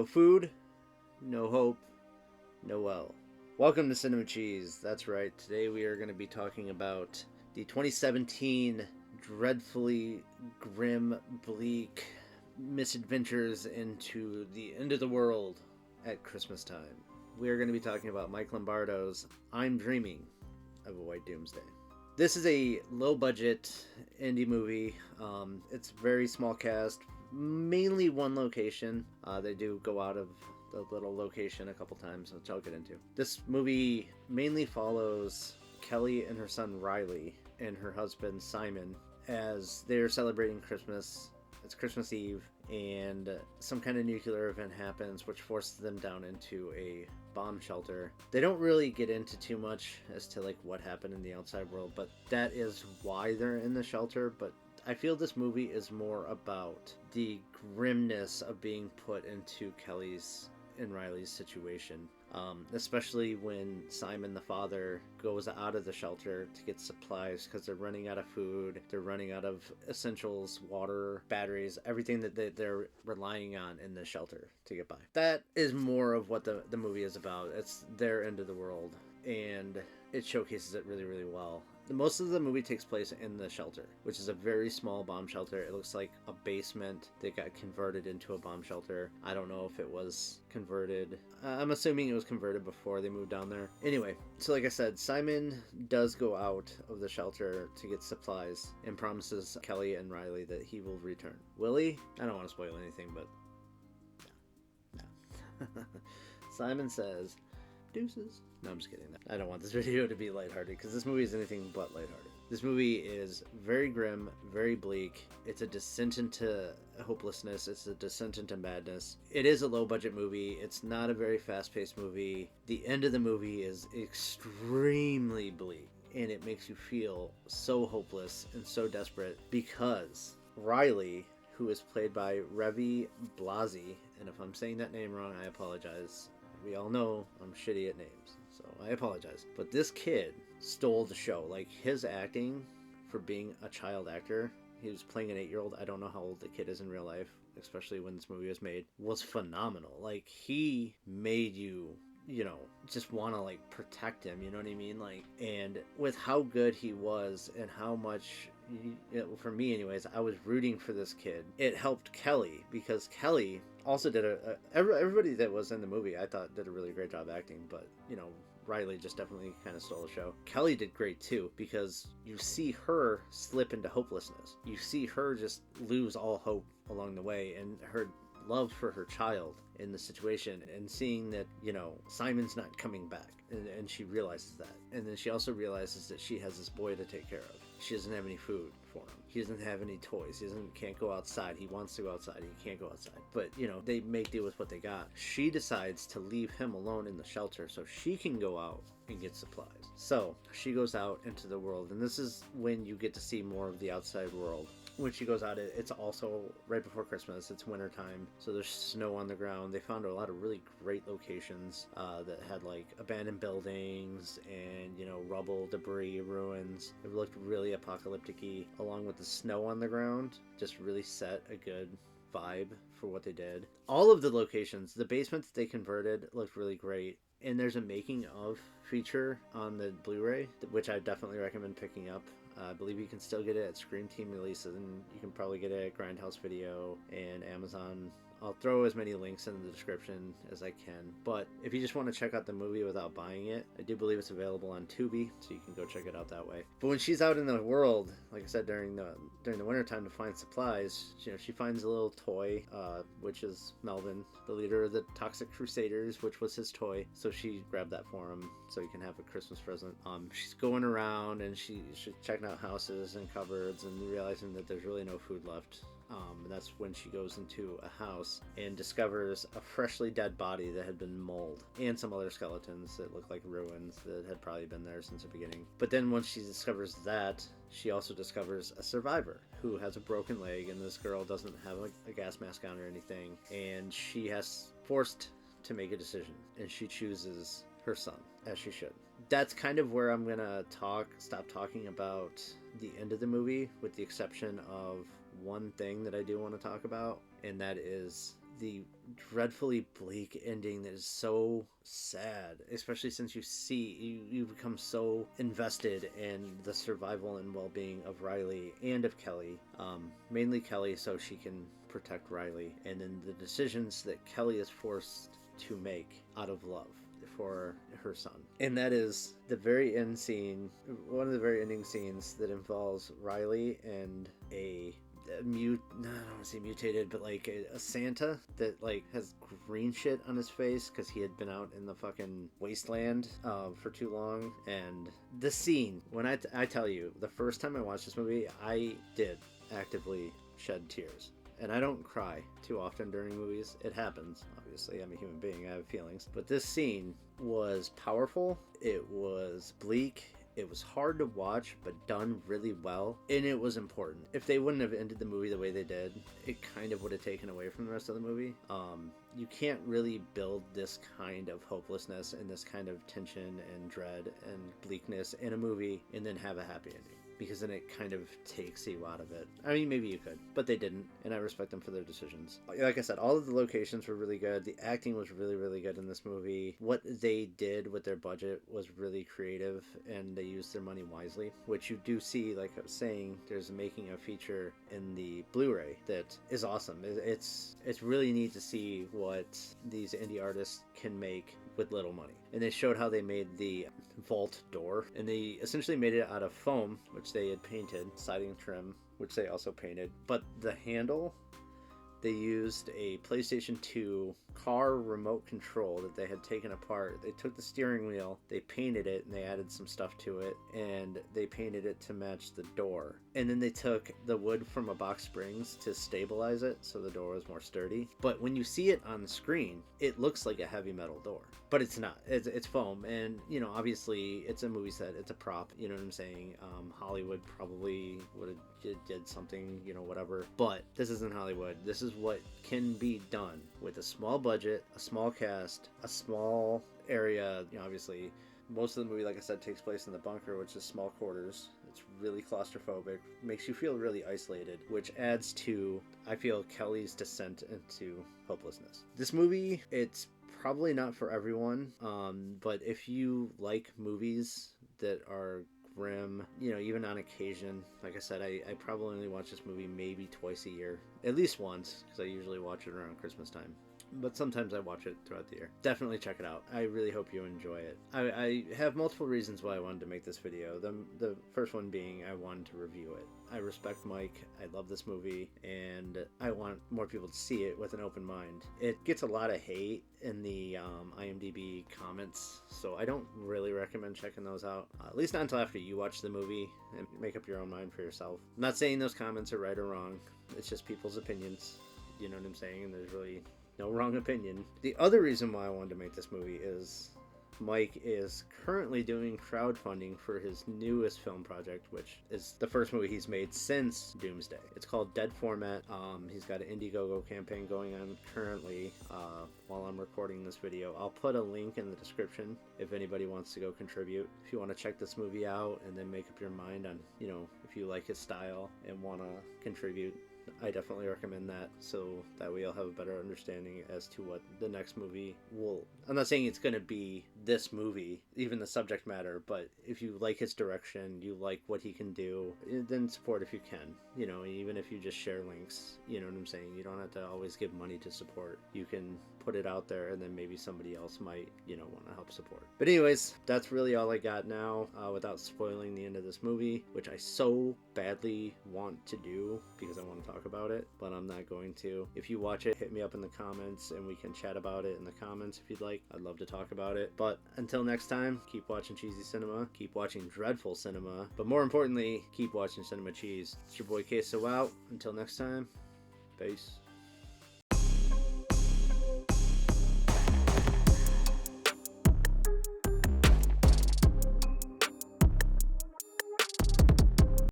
food, no hope, no well. Welcome to Cinema Cheese. That's right. Today we are going to be talking about the 2017 dreadfully grim, bleak misadventures into the end of the world at Christmas time. We are going to be talking about Mike Lombardos' I'm Dreaming of a White Doomsday. This is a low-budget indie movie. It's a very small cast, mainly one location. They do go out of the little location a couple times, which I'll get into. This movie mainly follows Kelly and her son Riley and her husband Simon as they're celebrating Christmas. It's Christmas Eve, and some kind of nuclear event happens which forces them down into a bomb shelter. They don't really get into too much as to like what happened in the outside world, but that is why they're in the shelter. But I feel this movie is more about the grimness of being put into Kelly's and Riley's situation, especially when Simon the father goes out of the shelter to get supplies because they're running out of food, they're running out of essentials, water, batteries, everything that they're relying on in the shelter to get by. That is more of what the movie is about. It's their end of the world, and it showcases it really, really well. Most of the movie takes place in the shelter, which is a very small bomb shelter. It looks like a basement that got converted into a bomb shelter. I don't know if it was converted. I'm assuming it was converted before they moved down there. Anyway, so like I said, Simon does go out of the shelter to get supplies and promises Kelly and Riley that he will return. Will he? I don't want to spoil anything, but no. Simon says, deuces. No, I'm just kidding. I don't want this video to be lighthearted because this movie is anything but lighthearted. This movie is very grim, very bleak. It's a descent into hopelessness. It's a descent into madness. It is a low-budget movie. It's not a very fast-paced movie. The end of the movie is extremely bleak, and it makes you feel so hopeless and so desperate because Riley, who is played by Revi Blasi, and if I'm saying that name wrong, I apologize. We all know I'm shitty at names, so I apologize. But this kid stole the show. Like, his acting for being a child actor, he was playing an 8-year-old. I don't know how old the kid is in real life, especially when this movie was made, was phenomenal. Like, he made you just want to like protect him, you know what I mean? Like, and with how good he was and how much, for me anyways, I was rooting for this kid. It helped Kelly because Kelly also did everybody that was in the movie I thought did a really great job acting, but Riley just definitely kind of stole the show. Kelly did great too because you see her slip into hopelessness. You see her just lose all hope along the way, and her love for her child in the situation, and seeing that Simon's not coming back, and she realizes that, and then she also realizes that she has this boy to take care of. She doesn't have any food for him. He doesn't have any toys. He can't go outside. He wants to go outside. He can't go outside. But they make do with what they got. She decides to leave him alone in the shelter so she can go out and get supplies. So she goes out into the world, and this is when you get to see more of the outside world. When she goes out, it's also right before Christmas. It's wintertime, so there's snow on the ground. They found a lot of really great locations that had like abandoned buildings and rubble, debris, ruins. It looked really apocalyptic-y, along with the snow on the ground. Just really set a good vibe for what they did. All of the locations, the basement that they converted looked really great. And there's a making of feature on the Blu-ray, which I definitely recommend picking up. I believe you can still get it at Scream Team releases, and you can probably get it at Grindhouse Video and Amazon. I'll throw as many links in the description as I can. But if you just want to check out the movie without buying it, I do believe it's available on Tubi, so you can go check it out that way. But when she's out in the world, like I said, during the winter time to find supplies, she finds a little toy, which is Melvin, the leader of the Toxic Crusaders, which was his toy. So she grabbed that for him so he can have a Christmas present. She's going around and she's checking out houses and cupboards and realizing that there's really no food left. And that's when she goes into a house and discovers a freshly dead body that had been mauled, and some other skeletons that look like ruins that had probably been there since the beginning. But then once she discovers that, she also discovers a survivor who has a broken leg, and this girl doesn't have a gas mask on or anything, and she has forced to make a decision, and she chooses her son, as she should. That's kind of where I'm gonna stop talking about the end of the movie, with the exception of one thing that I do want to talk about, and that is the dreadfully bleak ending that is so sad, especially since you become so invested in the survival and well-being of Riley and of Kelly, mainly Kelly, so she can protect Riley, and then the decisions that Kelly is forced to make out of love for her son. And that is the very end scene, one of the very ending scenes, that involves Riley and I don't want to say mutated, but like a Santa that like has green shit on his face because he had been out in the fucking wasteland for too long. And the scene, when I tell you, the first time I watched this movie, I did actively shed tears. And I don't cry too often during movies. It happens, obviously. I'm a human being. I have feelings. But this scene was powerful. It was bleak. It was hard to watch, but done really well. And it was important. If they wouldn't have ended the movie the way they did, it kind of would have taken away from the rest of the movie. You can't really build this kind of hopelessness and this kind of tension and dread and bleakness in a movie and then have a happy ending, because then it kind of takes you out of it. I mean, maybe you could, but they didn't, and I respect them for their decisions. Like I said, all of the locations were really good. The acting was really, really good in this movie. What they did with their budget was really creative, and they used their money wisely, which you do see, like I was saying, there's making a feature in the Blu-ray that is awesome. It's really neat to see what these indie artists can make with little money. And they showed how they made the vault door, and they essentially made it out of foam, which they had painted, siding trim, which they also painted. But the handle, they used a PlayStation 2 car remote control that they had taken apart. They took the steering wheel, they painted it, and they added some stuff to it, and they painted it to match the door. And then they took the wood from a box springs to stabilize it so the door was more sturdy. But when you see it on the screen, it looks like a heavy metal door. But it's not. It's foam. And, you know, obviously it's a movie set. It's a prop. You know what I'm saying? Hollywood probably would have did something, you know, whatever. But this isn't Hollywood. This is what can be done with a small budget, a small cast, a small area. You know, obviously most of the movie, like I said, takes place in the bunker, which is small quarters. It's really claustrophobic, makes you feel really isolated, which adds to, I feel, Kelly's descent into hopelessness. This movie, it's probably not for everyone, but if you like movies that are grim, you know, even on occasion, like I said, I probably only watch this movie maybe twice a year, at least once, because I usually watch it around Christmas time. But sometimes I watch it throughout the year. Definitely check it out. I really hope you enjoy it. I have multiple reasons why I wanted to make this video. The first one being I wanted to review it. I respect Mike. I love this movie, and I want more people to see it with an open mind. It gets a lot of hate in the IMDb comments, so I don't really recommend checking those out. At least not until after you watch the movie and make up your own mind for yourself. I'm not saying those comments are right or wrong. It's just people's opinions. You know what I'm saying? And there's really no wrong opinion. The other reason why I wanted to make this movie is Mike is currently doing crowdfunding for his newest film project, which is the first movie he's made since Doomsday. It's called Dead Format. He's got an Indiegogo campaign going on currently while I'm recording this video. I'll put a link in the description if anybody wants to go contribute. If you want to check this movie out and then make up your mind on, you know, if you like his style and want to contribute, I definitely recommend that, so that way you'll have a better understanding as to what the next movie will... I'm not saying it's going to be this movie, even the subject matter, but if you like his direction, you like what he can do, then support if you can. You know, even if you just share links, you know what I'm saying? You don't have to always give money to support. You can put it out there, and then maybe somebody else might, you know, want to help support. But anyways, that's really all I got now, without spoiling the end of this movie, which I so badly want to do because I want to talk about it, but I'm not going to. If you watch it, hit me up in the comments and we can chat about it in the comments if you'd like. I'd love to talk about it. But until next time, keep watching Cheesy Cinema, keep watching Dreadful Cinema, but more importantly, keep watching Cinema Cheese. It's your boy Queso out. Until next time, peace.